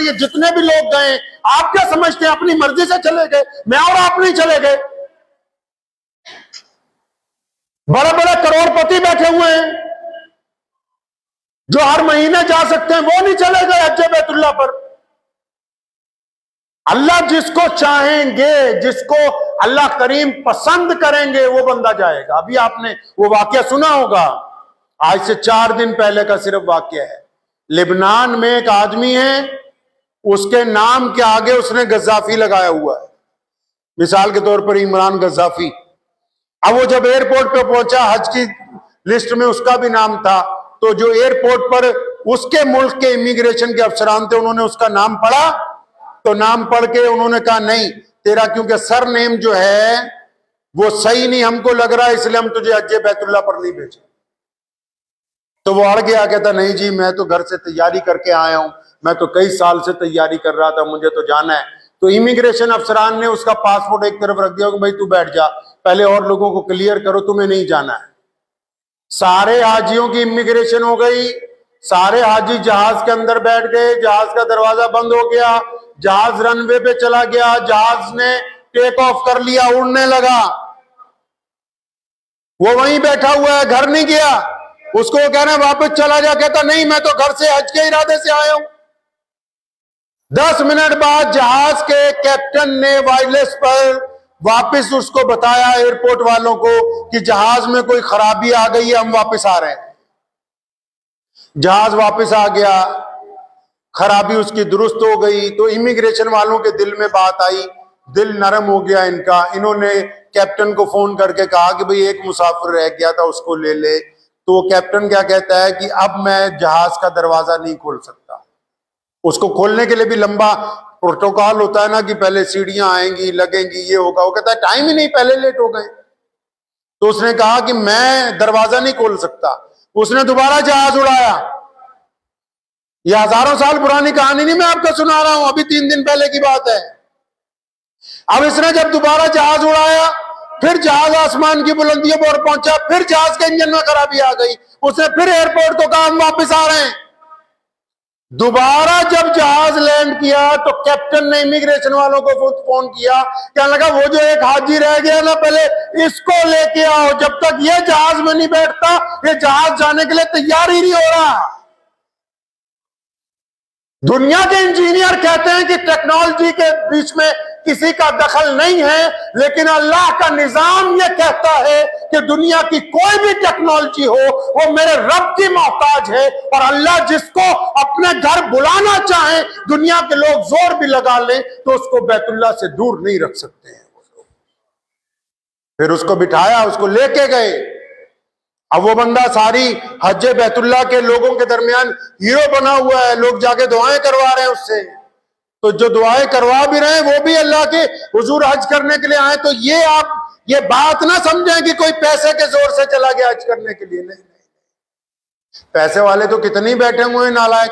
ये जितने भी लोग गए, आप क्या समझते हैं अपनी मर्जी से चले गए? मैं और आप नहीं चले गए। बड़े बड़े करोड़पति बैठे हुए हैं जो हर महीने जा सकते हैं, वो नहीं चले गए हज बैतुल्लाह पर। अल्लाह जिसको चाहेंगे, जिसको अल्लाह करीम पसंद करेंगे, वो बंदा जाएगा। अभी आपने वो वाकया सुना होगा, आज से 4 दिन पहले का सिर्फ वाकया है। लेबनान में एक आदमी है, उसके नाम के आगे उसने गद्दाफी लगाया हुआ है, मिसाल के तौर पर इमरान गद्दाफी। अब वो जब एयरपोर्ट पे पहुंचा, हज की लिस्ट में उसका भी नाम था, तो जो एयरपोर्ट पर उसके मुल्क के इमिग्रेशन के अफसरान थे, उन्होंने उसका नाम पढ़ा, तो नाम पढ़ के उन्होंने कहा नहीं तेरा क्योंकि सर नेम जो है वो सही नहीं हमको लग रहा है, इसलिए हम तुझे हज बैतुल्लाह पर नहीं भेजे। तो वो अड़ गया, कहता नहीं जी मैं तो घर से तैयारी करके आया हूं, मैं तो कई साल से तैयारी कर रहा था, मुझे तो जाना है। तो इमिग्रेशन अफसरान ने उसका पासपोर्ट एक तरफ रख दिया कि भाई तू बैठ जा, पहले और लोगों को क्लियर करो, तुम्हें नहीं जाना है। सारे हाजियों की इमिग्रेशन हो गई, सारे हाजी जहाज के अंदर बैठ गए, जहाज का दरवाजा बंद हो गया, जहाज रनवे पे चला गया, जहाज ने टेक ऑफ कर लिया, उड़ने लगा। वो वहीं बैठा हुआ है, घर नहीं गया। उसको कहना वापस चला जा, कहता नहीं मैं तो घर से हज के इरादे से आया हूं। 10 मिनट बाद जहाज के कैप्टन ने वायरलेस पर वापस उसको बताया, एयरपोर्ट वालों को, कि जहाज में कोई खराबी आ गई है, हम वापस आ रहे हैं। जहाज वापस आ गया, खराबी उसकी दुरुस्त हो गई। तो इमिग्रेशन वालों के दिल में बात आई, दिल नरम हो गया इनका। इन्होंने कैप्टन को फोन करके कहा कि भाई एक मुसाफिर रह गया था, उसको ले ले। तो वो कैप्टन क्या कहता है कि अब मैं जहाज का दरवाजा नहीं खोल सकता। उसको खोलने के लिए भी लंबा प्रोटोकॉल होता है ना, कि पहले सीढ़ियां आएंगी, लगेंगी, ये होगा। वो कहता है टाइम ही नहीं, पहले लेट हो गए। तो उसने कहा कि मैं दरवाजा नहीं खोल सकता। उसने दोबारा जहाज उड़ाया। ये हजारों साल पुरानी कहानी नहीं मैं आपको सुना रहा हूं, अभी 3 दिन पहले की बात है। अब इसने जब दोबारा जहाज उड़ाया, फिर जहाज आसमान की बुलंदियों पर पहुंचा, फिर जहाज के इंजन में खराबी आ गई। उसने फिर एयरपोर्ट को कहा हम वापस आ रहे हैं। दोबारा जब जहाज लैंड किया तो कैप्टन ने इमिग्रेशन वालों को फोन किया, कहने लगा वो जो एक हाजी रह गया ना, पहले इसको लेके आओ, जब तक ये जहाज में नहीं बैठता ये जहाज जाने के लिए तैयार ही नहीं हो रहा। दुनिया के इंजीनियर कहते हैं कि टेक्नोलॉजी के बीच में किसी का दखल नहीं है, लेकिन अल्लाह का निजाम यह कहता है कि दुनिया की कोई भी टेक्नोलॉजी हो वो मेरे रब की मोहताज है। और अल्लाह जिसको अपने घर बुलाना चाहे, दुनिया के लोग जोर भी लगा लें तो उसको बैतुल्लाह से दूर नहीं रख सकते हैं। फिर उसको बिठाया, उसको लेके गए। अब वो बंदा सारी हज बैतुल्लाह के लोगों के दरमियान हीरो बना हुआ है, लोग जाके दुआएं करवा रहे हैं उससे। तो जो दुआएं करवा भी रहे हैं वो भी अल्लाह के हुजूर हज करने के लिए आए। तो ये आप ये बात ना समझें कि कोई पैसे के जोर से चला गया हज करने के लिए। नहीं, पैसे वाले तो कितने बैठे हुए हैं नालायक।